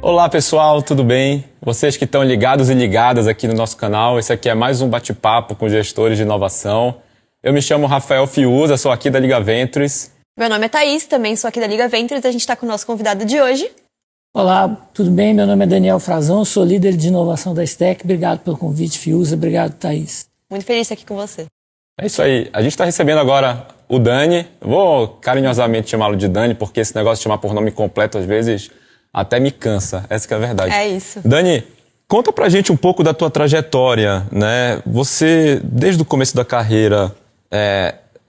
Olá pessoal, tudo bem? Vocês que estão ligados e ligadas aqui no nosso canal, esse aqui é mais um bate-papo com gestores de inovação. Eu me chamo Rafael Fiuza, sou aqui da Liga Ventures. Meu nome é Thaís, também sou aqui da Liga Ventures, a gente está com o nosso convidado de hoje. Olá, tudo bem? Meu nome é Daniel Frazão, sou líder de inovação da Stack. Obrigado pelo convite, Fiuza. Obrigado, Thaís. Muito feliz de estar aqui com você. É isso aí, a gente está recebendo agora o Dani. Eu vou carinhosamente chamá-lo de Dani, porque esse negócio de chamar por nome completo às vezes até me cansa, essa que é a verdade. É isso. Dani, conta pra gente um pouco da tua trajetória, né? Você, desde o começo da carreira,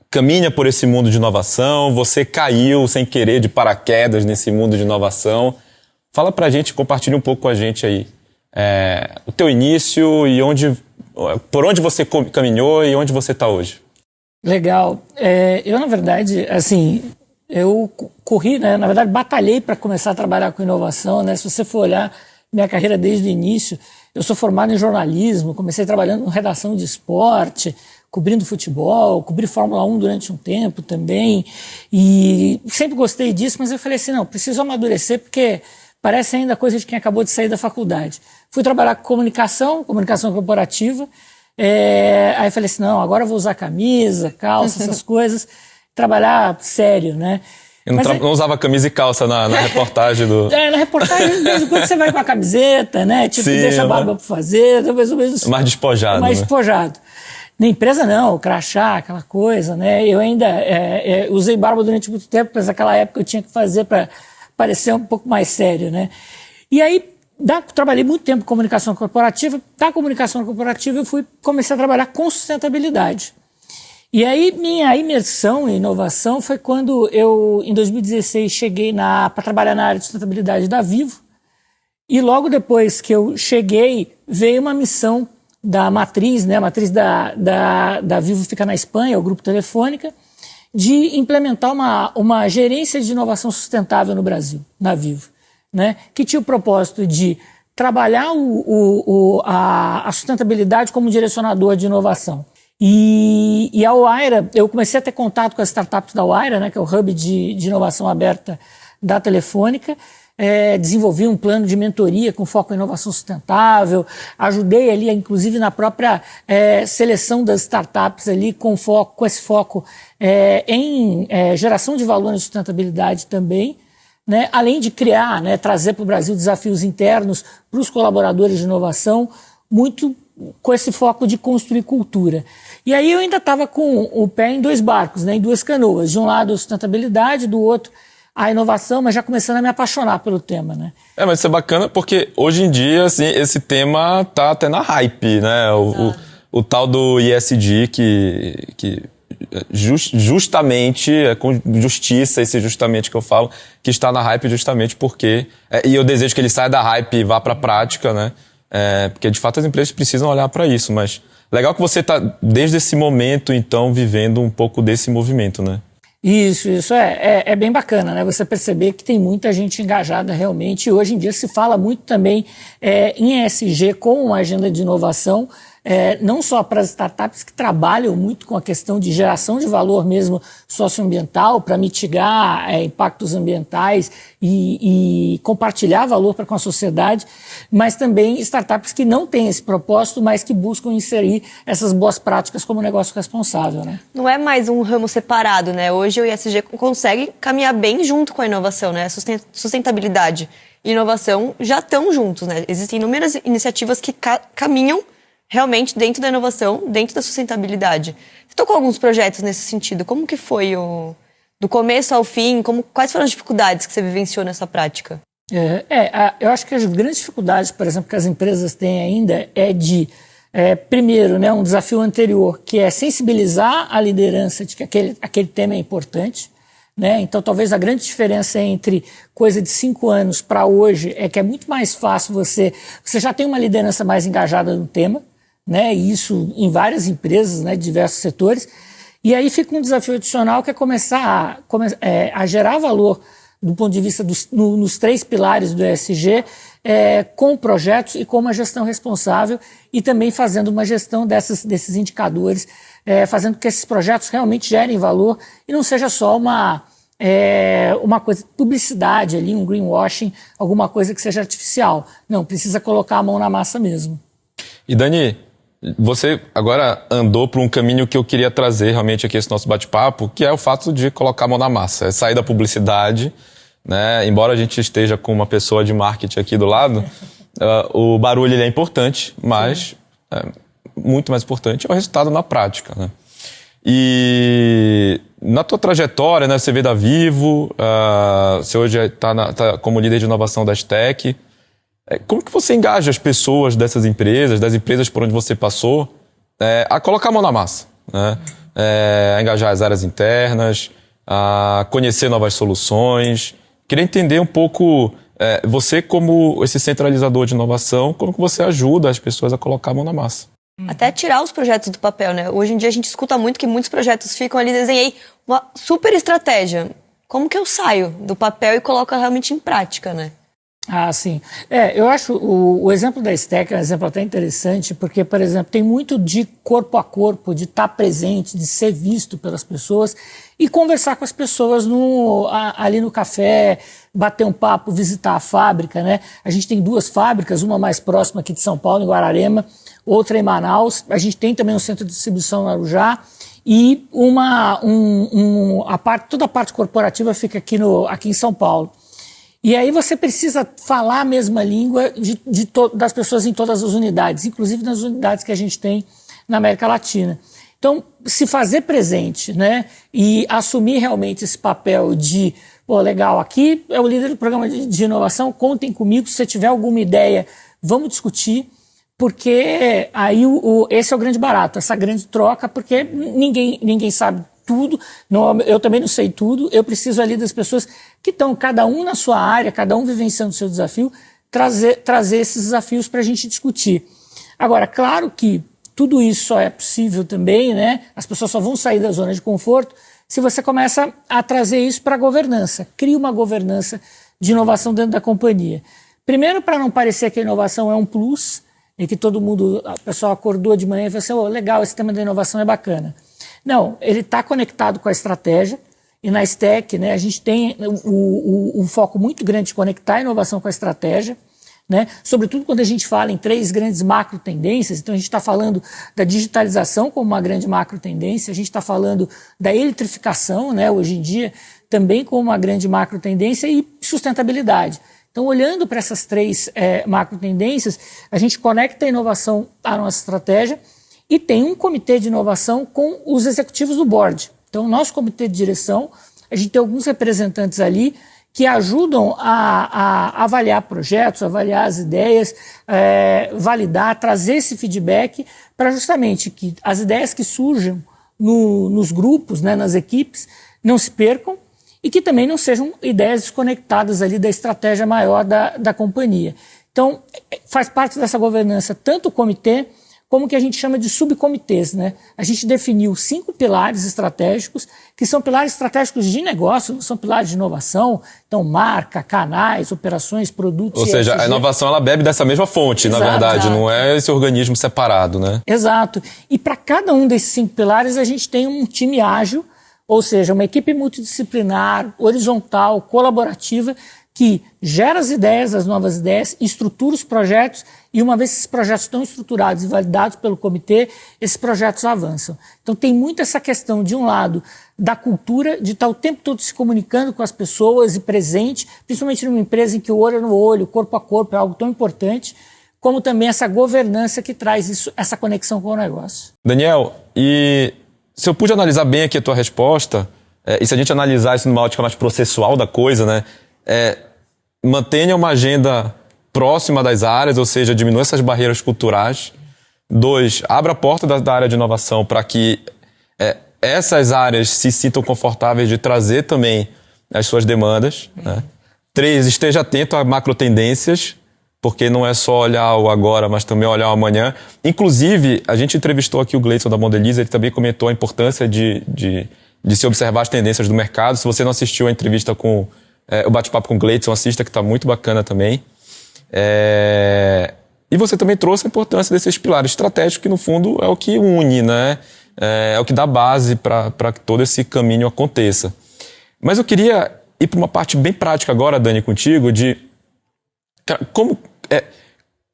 caminha por esse mundo de inovação, você caiu sem querer de paraquedas nesse mundo de inovação. Fala pra gente, compartilha um pouco com a gente aí o teu início e por onde você caminhou e onde você está hoje. Legal. Eu, na verdade, assim, eu corri, né? Na verdade, batalhei para começar a trabalhar com inovação, né? Se você for olhar minha carreira desde o início, eu sou formado em jornalismo, comecei trabalhando em redação de esporte, cobrindo futebol, cobri Fórmula 1 durante um tempo também, e sempre gostei disso, mas eu falei assim, não, preciso amadurecer porque parece ainda coisa de quem acabou de sair da faculdade. Fui trabalhar com comunicação corporativa, aí falei assim, não, agora eu vou usar camisa, calça, essas coisas, trabalhar sério, né? Eu não usava camisa e calça na reportagem do... na reportagem, de vez em quando você vai com a camiseta, né? Tipo, sim, deixa a barba pra fazer, talvez mais despojado. Mais despojado. Na empresa não, o crachá, aquela coisa, né? Eu ainda usei barba durante muito tempo, mas naquela época eu tinha que fazer para parecer um pouco mais sério, né? E aí, trabalhei muito tempo em comunicação corporativa. Da comunicação corporativa, comecei a trabalhar com sustentabilidade. E aí, minha imersão em inovação foi quando eu, em 2016, cheguei para trabalhar na área de sustentabilidade da Vivo. E logo depois que eu cheguei, veio uma missão da Matriz, né? A Matriz da Vivo fica na Espanha, o Grupo Telefônica, de implementar uma gerência de inovação sustentável no Brasil, na Vivo, né? Que tinha o propósito de trabalhar a sustentabilidade como direcionador de inovação. E a Wayra, eu comecei a ter contato com as startups da Wayra, né, que é o hub de inovação aberta da Telefônica, desenvolvi um plano de mentoria com foco em inovação sustentável, ajudei ali, inclusive, na própria seleção das startups ali, com esse foco em geração de valor em sustentabilidade também, né, além de criar, né, trazer para o Brasil desafios internos para os colaboradores de inovação, muito com esse foco de construir cultura. E aí eu ainda estava com o pé em dois barcos, né, em duas canoas. De um lado a sustentabilidade, do outro a inovação, mas já começando a me apaixonar pelo tema, né? Mas isso é bacana porque hoje em dia, assim, esse tema tá até na hype, né? O tal do ESG que justamente, com justiça, esse justamente que eu falo, que está na hype justamente porque... e eu desejo que ele saia da hype e vá para a prática, né? Porque de fato as empresas precisam olhar para isso, mas legal que você está desde esse momento então vivendo um pouco desse movimento, né? Isso é bem bacana, né? Você perceber que tem muita gente engajada realmente, e hoje em dia se fala muito também em ESG com uma agenda de inovação, não só para as startups que trabalham muito com a questão de geração de valor mesmo socioambiental, para mitigar impactos ambientais e compartilhar valor com a sociedade, mas também startups que não têm esse propósito, mas que buscam inserir essas boas práticas como negócio responsável, né? Não é mais um ramo separado, né? Hoje o ESG consegue caminhar bem junto com a inovação, né? Sustentabilidade e inovação já estão juntos, né? Existem inúmeras iniciativas que caminham realmente dentro da inovação, dentro da sustentabilidade. Você tocou alguns projetos nesse sentido. Como que foi do começo ao fim? Quais foram as dificuldades que você vivenciou nessa prática? Eu acho que as grandes dificuldades, por exemplo, que as empresas têm ainda primeiro, né, um desafio anterior, que é sensibilizar a liderança de que aquele tema é importante, né? Então, talvez a grande diferença entre coisa de 5 anos para hoje é que é muito mais fácil você já tem uma liderança mais engajada no tema, né? E isso em várias empresas, né, de diversos setores. E aí fica um desafio adicional que é começar a gerar valor do ponto de vista nos 3 pilares do ESG, com projetos e com uma gestão responsável e também fazendo uma gestão desses indicadores, fazendo que esses projetos realmente gerem valor e não seja só uma uma coisa, publicidade ali, um greenwashing, alguma coisa que seja artificial. Não, precisa colocar a mão na massa mesmo. E Dani, você agora andou por um caminho que eu queria trazer realmente aqui esse nosso bate-papo, que é o fato de colocar a mão na massa, é sair da publicidade, né? Embora a gente esteja com uma pessoa de marketing aqui do lado, o barulho ele é importante, mas muito mais importante é o resultado na prática, né? E na tua trajetória, né, você veio da Vivo, você hoje está como líder de inovação da STEC. Como que você engaja as pessoas dessas empresas, das empresas por onde você passou, a colocar a mão na massa, né? A engajar as áreas internas, a conhecer novas soluções? Queria entender um pouco, você como esse centralizador de inovação, como que você ajuda as pessoas a colocar a mão na massa? Até tirar os projetos do papel, né? Hoje em dia a gente escuta muito que muitos projetos ficam ali, desenhei uma super estratégia. Como que eu saio do papel e coloco realmente em prática, né? Ah, sim. Eu acho o exemplo da STEC é um exemplo até interessante, porque, por exemplo, tem muito de corpo a corpo, de estar presente, de ser visto pelas pessoas e conversar com as pessoas ali no café, bater um papo, visitar a fábrica, né? A gente tem 2 fábricas, uma mais próxima aqui de São Paulo, em Guararema, outra em Manaus. A gente tem também um centro de distribuição no Arujá e toda a parte corporativa fica aqui em São Paulo. E aí você precisa falar a mesma língua das pessoas em todas as unidades, inclusive nas unidades que a gente tem na América Latina. Então, se fazer presente, né, e assumir realmente esse papel de, legal, aqui é o líder do programa de inovação, contem comigo, se você tiver alguma ideia, vamos discutir, porque aí esse é o grande barato, essa grande troca, porque ninguém sabe tudo, eu também não sei tudo, eu preciso ali das pessoas que estão, cada um na sua área, cada um vivenciando o seu desafio, trazer esses desafios para a gente discutir. Agora, claro que tudo isso só é possível também, né? As pessoas só vão sair da zona de conforto se você começa a trazer isso para a governança. Cria uma governança de inovação dentro da companhia. Primeiro, para não parecer que a inovação é um plus, e que o pessoal acordou de manhã e falou assim, legal, esse tema da inovação é bacana. Não, ele está conectado com a estratégia, e na STEC, né, a gente tem um foco muito grande de conectar a inovação com a estratégia, né? Sobretudo quando a gente fala em 3 grandes macro tendências. Então a gente está falando da digitalização como uma grande macro tendência, a gente está falando da eletrificação, né, hoje em dia, também como uma grande macro tendência, e sustentabilidade. Então, olhando para essas 3 macro tendências, a gente conecta a inovação à nossa estratégia e tem um comitê de inovação com os executivos do board. Então, o nosso comitê de direção, a gente tem alguns representantes ali que ajudam a avaliar projetos, avaliar as ideias, validar, trazer esse feedback para justamente que as ideias que surjam nos grupos, né, nas equipes, não se percam e que também não sejam ideias desconectadas ali da estratégia maior da companhia. Então, faz parte dessa governança tanto o comitê como o que a gente chama de subcomitês, né? A gente definiu 5 pilares estratégicos, que são pilares estratégicos de negócio, não são pilares de inovação. Então, marca, canais, operações, produtos... Ou seja, a inovação ela bebe dessa mesma fonte, exato, na verdade, exato. Não é esse organismo separado, né? Exato. E para cada um desses 5 pilares, a gente tem um time ágil, ou seja, uma equipe multidisciplinar, horizontal, colaborativa, que gera as ideias, as novas ideias, estrutura os projetos e uma vez que esses projetos estão estruturados e validados pelo comitê, esses projetos avançam. Então tem muito essa questão, de um lado, da cultura, de estar o tempo todo se comunicando com as pessoas e presente, principalmente numa empresa em que o olho no olho, corpo a corpo é algo tão importante, como também essa governança que traz isso, essa conexão com o negócio. Daniel, e se eu pude analisar bem aqui a tua resposta, e se a gente analisar isso numa ótica mais processual da coisa, né? Mantenha uma agenda próxima das áreas, ou seja, diminua essas barreiras culturais. 2, abra a porta da área de inovação para que essas áreas se sintam confortáveis de trazer também as suas demandas. Né? 3, esteja atento a macro tendências, porque não é só olhar o agora, mas também olhar o amanhã. Inclusive, a gente entrevistou aqui o Gleidson da Mondelez, ele também comentou a importância de se observar as tendências do mercado. Se você não assistiu a entrevista com o bate-papo com o Gleidson, assista, que está muito bacana também. E você também trouxe a importância desses pilares estratégicos, que no fundo é o que une, né? É o que dá base para que todo esse caminho aconteça. Mas eu queria ir para uma parte bem prática agora, Dani, contigo, de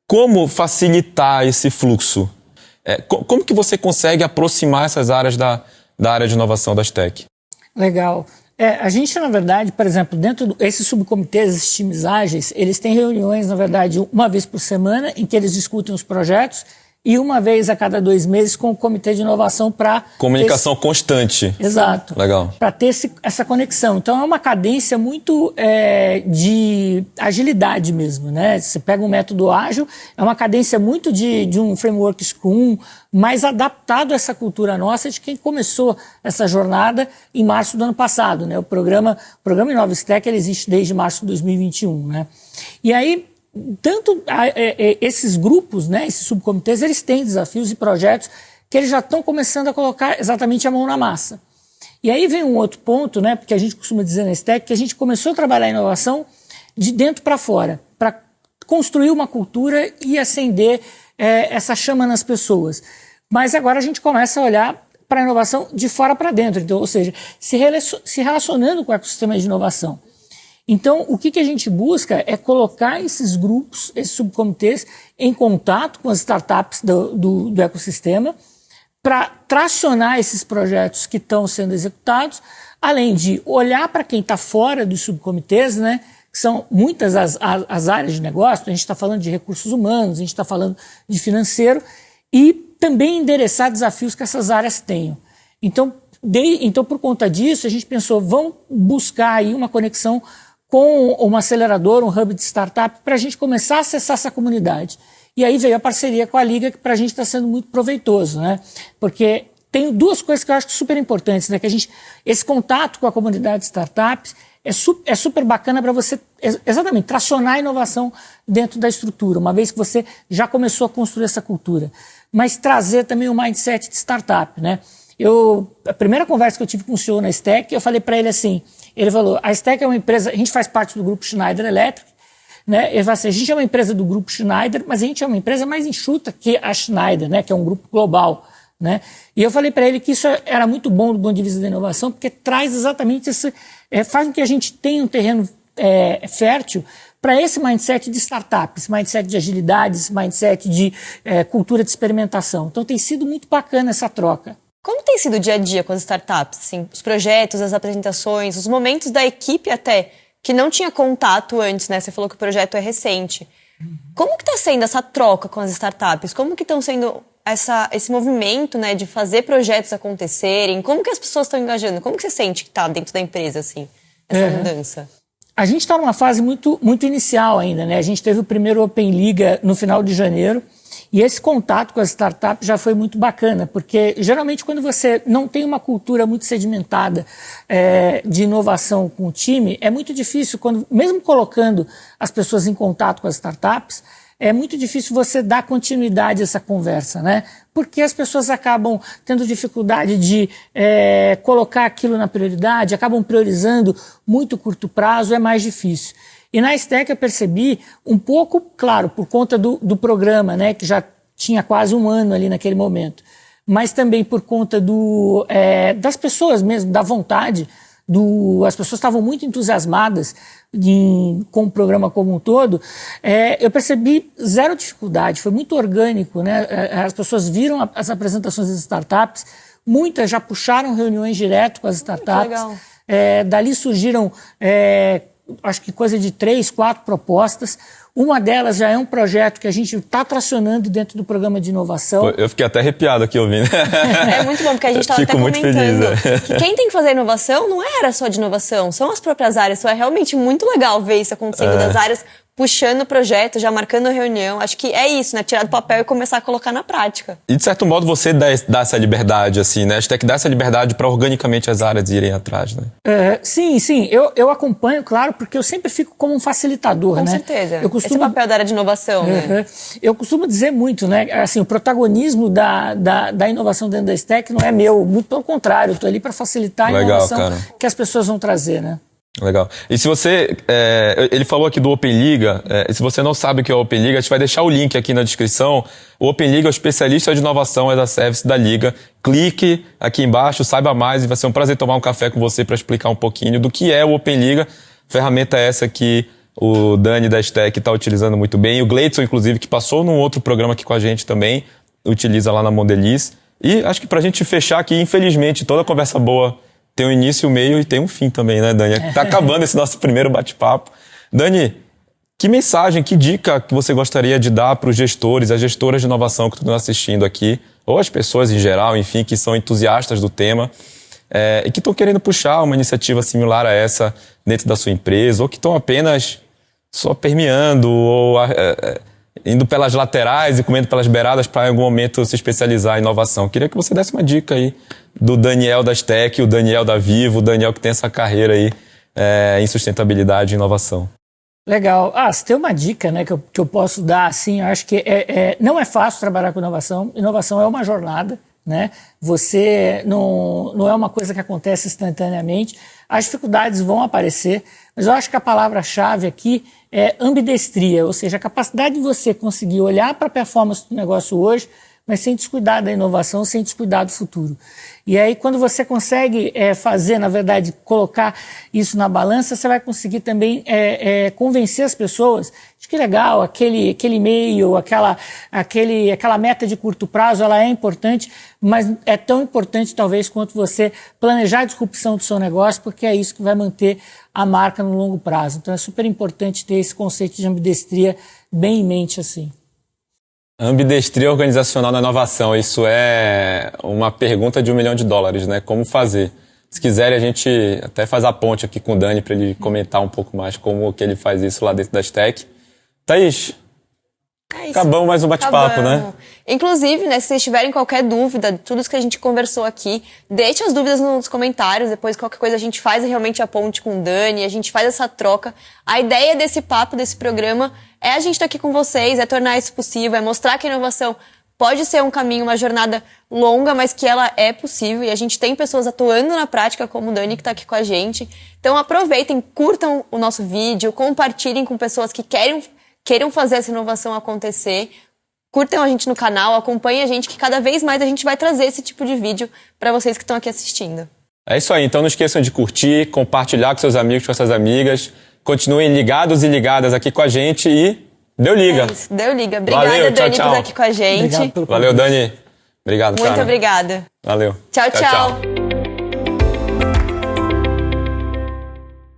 como facilitar esse fluxo. Como que você consegue aproximar essas áreas da área de inovação da STEC? Legal. A gente, na verdade, por exemplo, dentro desses subcomitês, esses times ágeis, eles têm reuniões, na verdade, uma vez por semana, em que eles discutem os projetos, e uma vez a cada 2 meses com o comitê de inovação para... Comunicação constante. Exato. Legal. Para ter essa conexão. Então, é uma cadência muito de agilidade mesmo, né? Você pega um método ágil, é uma cadência muito de um framework Scrum, mais adaptado a essa cultura nossa de quem começou essa jornada em março do ano passado, né? O programa Inova STEC, ele existe desde março de 2021, né? E aí, tanto esses grupos, né, esses subcomitês, eles têm desafios e projetos que eles já estão começando a colocar exatamente a mão na massa. E aí vem um outro ponto, né, porque a gente costuma dizer na STEC que a gente começou a trabalhar a inovação de dentro para fora, para construir uma cultura e acender essa chama nas pessoas. Mas agora a gente começa a olhar para a inovação de fora para dentro, então, ou seja, se relacionando com o ecossistema de inovação. Então, o que a gente busca é colocar esses grupos, esses subcomitês, em contato com as startups do ecossistema para tracionar esses projetos que estão sendo executados, além de olhar para quem está fora dos subcomitês, né, que são muitas as áreas de negócio, a gente está falando de recursos humanos, a gente está falando de financeiro, e também endereçar desafios que essas áreas tenham. Então, por conta disso, a gente pensou, vamos buscar aí uma conexão com uma aceleradora, um hub de startup, para a gente começar a acessar essa comunidade. E aí veio a parceria com a Liga, que para a gente está sendo muito proveitoso, né? Porque tem 2 coisas que eu acho super importantes, né? Que esse contato com a comunidade de startups é super bacana para você, exatamente, tracionar a inovação dentro da estrutura, uma vez que você já começou a construir essa cultura. Mas trazer também o mindset de startup, né? A primeira conversa que eu tive com o CEO na STEC, eu falei para ele assim, ele falou, a STEC é uma empresa, a gente faz parte do grupo Schneider Electric, né? Ele falou assim, a gente é uma empresa do grupo Schneider, mas a gente é uma empresa mais enxuta que a Schneider, né? Que é um grupo global, né? E eu falei para ele que isso era muito bom do ponto de vista da inovação, porque traz exatamente faz com que a gente tenha um terreno fértil para esse mindset de startups, mindset de agilidade, esse mindset de cultura de experimentação. Então tem sido muito bacana essa troca. Como tem sido o dia a dia com as startups? Assim, os projetos, as apresentações, os momentos da equipe até, que não tinha contato antes, né? Você falou que o projeto é recente. Como que está sendo essa troca com as startups? Como que estão sendo esse movimento, né, de fazer projetos acontecerem? Como que as pessoas estão engajando? Como que você sente que está dentro da empresa, assim, essa mudança? A gente está numa fase muito, muito inicial ainda, né? A gente teve o primeiro Open Liga no final de janeiro, e esse contato com as startups já foi muito bacana, porque geralmente quando você não tem uma cultura muito sedimentada de inovação com o time, é muito difícil, mesmo colocando as pessoas em contato com as startups, é muito difícil você dar continuidade a essa conversa, né? Porque as pessoas acabam tendo dificuldade de colocar aquilo na prioridade, acabam priorizando muito curto prazo, é mais difícil. E na STEC eu percebi um pouco, claro, por conta do programa, né, que já tinha quase 1 ano ali naquele momento, mas também por conta das pessoas mesmo, da vontade, as pessoas estavam muito entusiasmadas com o programa como um todo, eu percebi 0 dificuldade, foi muito orgânico, né? As pessoas viram as apresentações das startups, muitas já puxaram reuniões direto com as startups, legal. Dali surgiram acho que coisa de 3, 4 propostas. Uma delas já é um projeto que a gente está tracionando dentro do programa de inovação. Eu fiquei até arrepiado aqui ouvindo. É muito bom, porque a gente estava até comentando que quem tem que fazer a inovação não era só de inovação, são as próprias áreas. Então é realmente muito legal ver isso acontecendo das áreas puxando o projeto, já marcando a reunião. Acho que é isso, né? Tirar do papel e começar a colocar na prática. E, de certo modo, você dá essa liberdade, assim, né? A gente tem que dar essa liberdade para organicamente as áreas irem atrás, né? Sim. Eu acompanho, claro, porque eu sempre fico como um facilitador, né? Com certeza. Esse é o papel da área de inovação, né? Eu costumo dizer muito, né? Assim, o protagonismo da inovação dentro da STEC não é meu, muito pelo contrário. Eu estou ali para facilitar a inovação que as pessoas vão trazer, né? Legal. E se você... ele falou aqui do Open Liga. Se você não sabe o que é o Open Liga, a gente vai deixar o link aqui na descrição. O Open Liga é o especialista de inovação as a service da Liga. Clique aqui embaixo, saiba mais e vai ser um prazer tomar um café com você para explicar um pouquinho do que é o Open Liga. Ferramenta essa que o Dani da Stack está utilizando muito bem. O Gleidson, inclusive, que passou num outro programa aqui com a gente também, utiliza lá na Mondeliz. E acho que para a gente fechar aqui, infelizmente, toda conversa boa tem um início, um meio e tem um fim também, né, Dani? Tá acabando esse nosso primeiro bate-papo. Dani, que mensagem, que dica que você gostaria de dar para os gestores, as gestoras de inovação que estão assistindo aqui, ou as pessoas em geral, enfim, que são entusiastas do tema e que estão querendo puxar uma iniciativa similar a essa dentro da sua empresa, ou que estão apenas só permeando ou indo pelas laterais e comendo pelas beiradas para em algum momento se especializar em inovação. Queria que você desse uma dica aí do Daniel da Stack, o Daniel da Vivo, o Daniel que tem essa carreira aí em sustentabilidade e inovação. Legal. Se tem uma dica, né, que eu posso dar, assim, eu acho que não é fácil trabalhar com inovação. Inovação é uma jornada, né? Você não é uma coisa que acontece instantaneamente. As dificuldades vão aparecer, mas eu acho que a palavra-chave aqui é ambidestria, ou seja, a capacidade de você conseguir olhar para a performance do negócio hoje, mas sem descuidar da inovação, sem descuidar do futuro. E aí, quando você consegue fazer, na verdade, colocar isso na balança, você vai conseguir também convencer as pessoas de que legal, aquele e-mail, aquela meta de curto prazo, ela é importante, mas é tão importante, talvez, quanto você planejar a disrupção do seu negócio, porque é isso que vai manter a marca no longo prazo. Então, é super importante ter esse conceito de ambidestria bem em mente, assim. Ambidestria organizacional na inovação, isso é uma pergunta de $1 milhão, né? Como fazer? Se quiserem, a gente até faz a ponte aqui com o Dani para ele comentar um pouco mais como que ele faz isso lá dentro da Stack. Thaís, acabamos mais um bate-papo, né? Inclusive, né, se vocês tiverem qualquer dúvida de tudo isso que a gente conversou aqui, deixe as dúvidas nos comentários, depois qualquer coisa a gente faz realmente a ponte com o Dani, a gente faz essa troca. A ideia desse papo, desse programa, é a gente estar aqui com vocês, é tornar isso possível, é mostrar que a inovação pode ser um caminho, uma jornada longa, mas que ela é possível e a gente tem pessoas atuando na prática, como o Dani que está aqui com a gente. Então aproveitem, curtam o nosso vídeo, compartilhem com pessoas que queiram fazer essa inovação acontecer. Curtam a gente no canal, acompanhem a gente, que cada vez mais a gente vai trazer esse tipo de vídeo para vocês que estão aqui assistindo. É isso aí, então não esqueçam de curtir, compartilhar com seus amigos, com suas amigas. Continuem ligados e ligadas aqui com a gente e deu liga. É isso, deu liga. Obrigada, Valeu, Dani, tchau, por estar aqui com a gente. Obrigado pelo Valeu, Dani. Obrigado, Muito cara. obrigada. Valeu. Tchau, tchau.